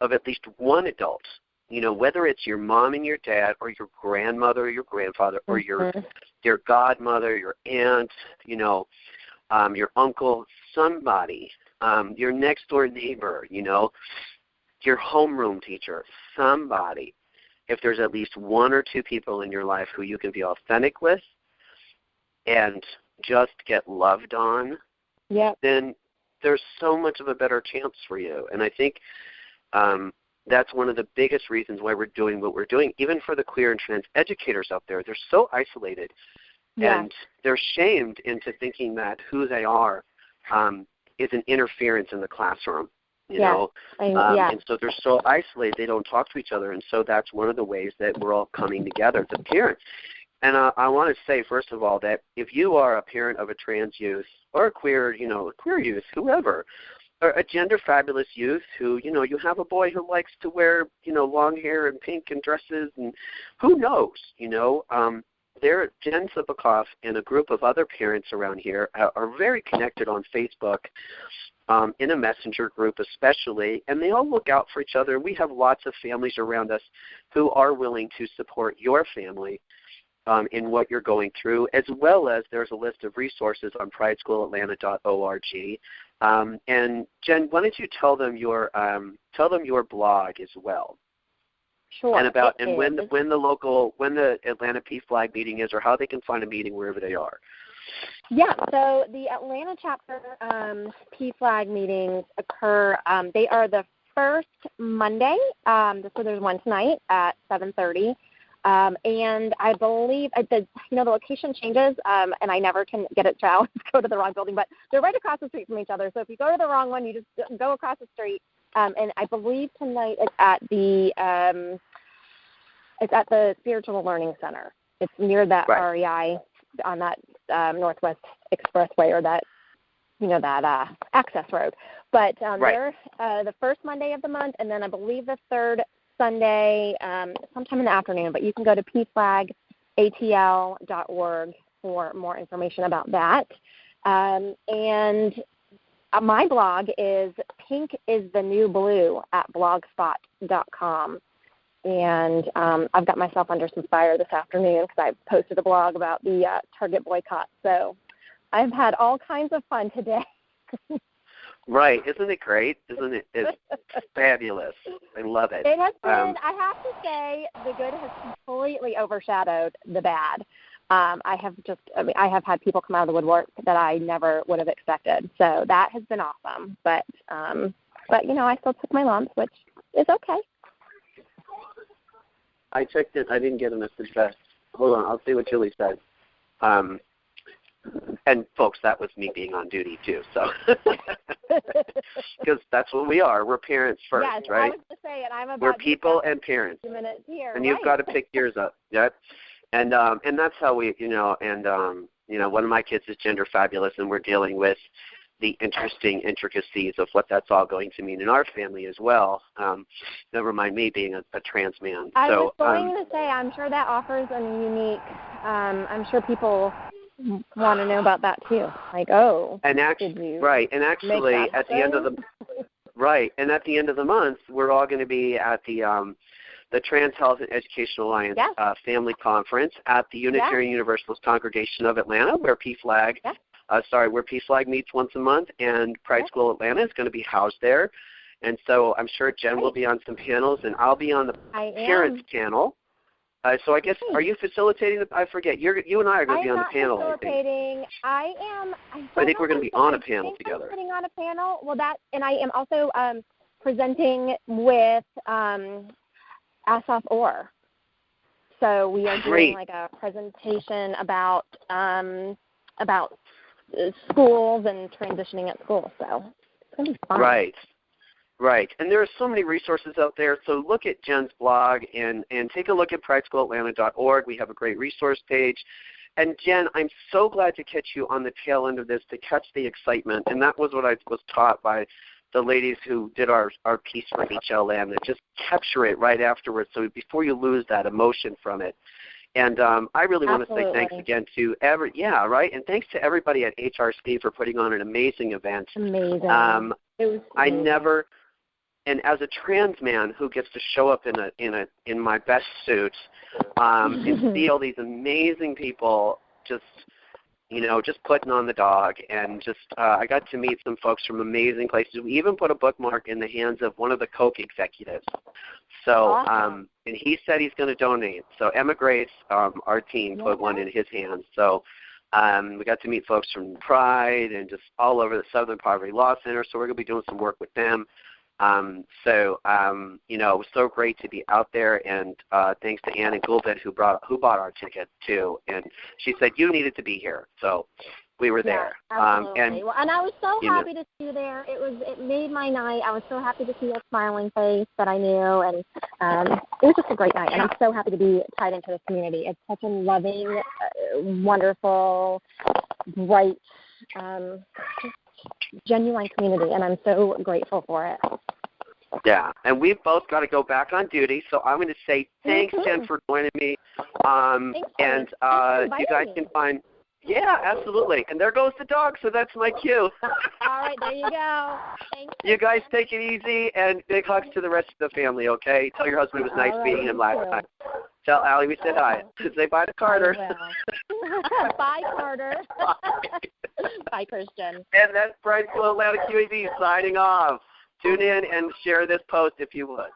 of at least one adult, whether it's your mom and your dad or your grandmother or your grandfather or your godmother, your aunt, your uncle, somebody, your next door neighbor, your homeroom teacher, somebody. If there's at least one or two people in your life who you can be authentic with and just get loved on, then there's so much of a better chance for you. And I think that's one of the biggest reasons why we're doing what we're doing, even for the queer and trans educators out there. They're so isolated, and they're shamed into thinking that who they are is an interference in the classroom. And so they're so isolated they don't talk to each other, and so that's one of the ways that we're all coming together as parents. And I want to say, first of all, that if you are a parent of a trans youth or a queer youth, whoever, or a gender fabulous youth who, you have a boy who likes to wear, long hair and pink and dresses, and who knows, Jen Slipakoff and a group of other parents around here are very connected on Facebook, in a messenger group especially, and they all look out for each other. We have lots of families around us who are willing to support your family in what you're going through, as well as there's a list of resources on PrideSchoolAtlanta.org. And Jen, why don't you tell them your blog as well? Sure. And when the Atlanta PFLAG meeting is, or how they can find a meeting wherever they are. Yeah, so the Atlanta chapter PFLAG meetings occur. They are the first Monday. So there's one tonight at 7:30. And I believe the location changes, and I never can get it to go to the wrong building, but they're right across the street from each other. So if you go to the wrong one, you just go across the street. And I believe tonight it's at the Spiritual Learning Center. It's near that REI on that Northwest Expressway, or that access road. But they're the first Monday of the month, and then I believe the third Sunday, sometime in the afternoon. But you can go to PFLAGATL.org for more information about that. And my blog is Pink is the New Blue at blogspot.com. And I've got myself under some fire this afternoon because I posted a blog about the Target boycott. So I've had all kinds of fun today. Right. Isn't it great? It's fabulous. I love it. It has been, I have to say, the good has completely overshadowed the bad. I have had people come out of the woodwork that I never would have expected. So that has been awesome. But I still took my lumps, which is okay. I checked it. I didn't get a message back. Hold on. I'll see what Julie said. And, folks, that was me being on duty, too. So, because that's what we are. We're parents first, right? I was to say, and I'm about we're people and parents. Here, and you've got to pick yours up. Yep. And that's how we, one of my kids is gender fabulous, and we're dealing with the interesting intricacies of what that's all going to mean in our family as well. Never mind me being a trans man. I was going to say, I'm sure that offers a unique, I'm sure people want to know about that too. Like, and actually, at the end of the month, we're all going to be at the Trans Health and Education Alliance Family Conference at the Unitarian Universalist Congregation of Atlanta, where PFLAG meets once a month, and Pride School Atlanta is going to be housed there. And so I'm sure Jen will be on some panels, and I'll be on the parents panel. So I guess, are you facilitating? I forget. You and I are going to be on the panel. I am. I think we're going to be on a panel together. Sitting on a panel. Well, and I am also presenting with Asaf Orr. So we are doing like a presentation about schools and transitioning at school. So it's going to be fun. Right. And there are so many resources out there. So look at Jen's blog and take a look at PrideSchoolAtlanta.org. We have a great resource page. And Jen, I'm so glad to catch you on the tail end of this, to catch the excitement. And that was what I was taught by the ladies who did our piece for HLN, that just capture it right afterwards, so before you lose that emotion from it. And I really want to say thanks again to and thanks to everybody at HRC for putting on an amazing event. Amazing. It was amazing. and as a trans man who gets to show up in my best suit and see all these amazing people just putting on the dog, and just I got to meet some folks from amazing places. We even put a bookmark in the hands of one of the Coke executives. So, awesome. And he said he's going to donate. So Emma Grace, our team, put one in his hands. So we got to meet folks from Pride and just all over the Southern Poverty Law Center. So we're going to be doing some work with them. It was so great to be out there, and thanks to Ann and Gulbet who bought our ticket too. And she said you needed to be here, so we were there. Absolutely. And I was so happy to see you there. It made my night. I was so happy to see your smiling face that I knew, and it was just a great night. And I'm so happy to be tied into this community. It's such a loving, wonderful, bright, genuine community, and I'm so grateful for it. Yeah, and we've both got to go back on duty, so I'm going to say thanks, Jen, for joining me. Thanks, and you guys can find, absolutely. And there goes the dog, so that's my cue. All right, there you go. Thanks. You guys take it easy, and big hugs to the rest of the family, okay? Tell your husband it was nice meeting him last time. Tell Allie we said hi. Say bye to Carter. Bye, Carter. Bye, Christian. And that's Pride School Atlanta QEd signing off. Tune in and share this post if you would.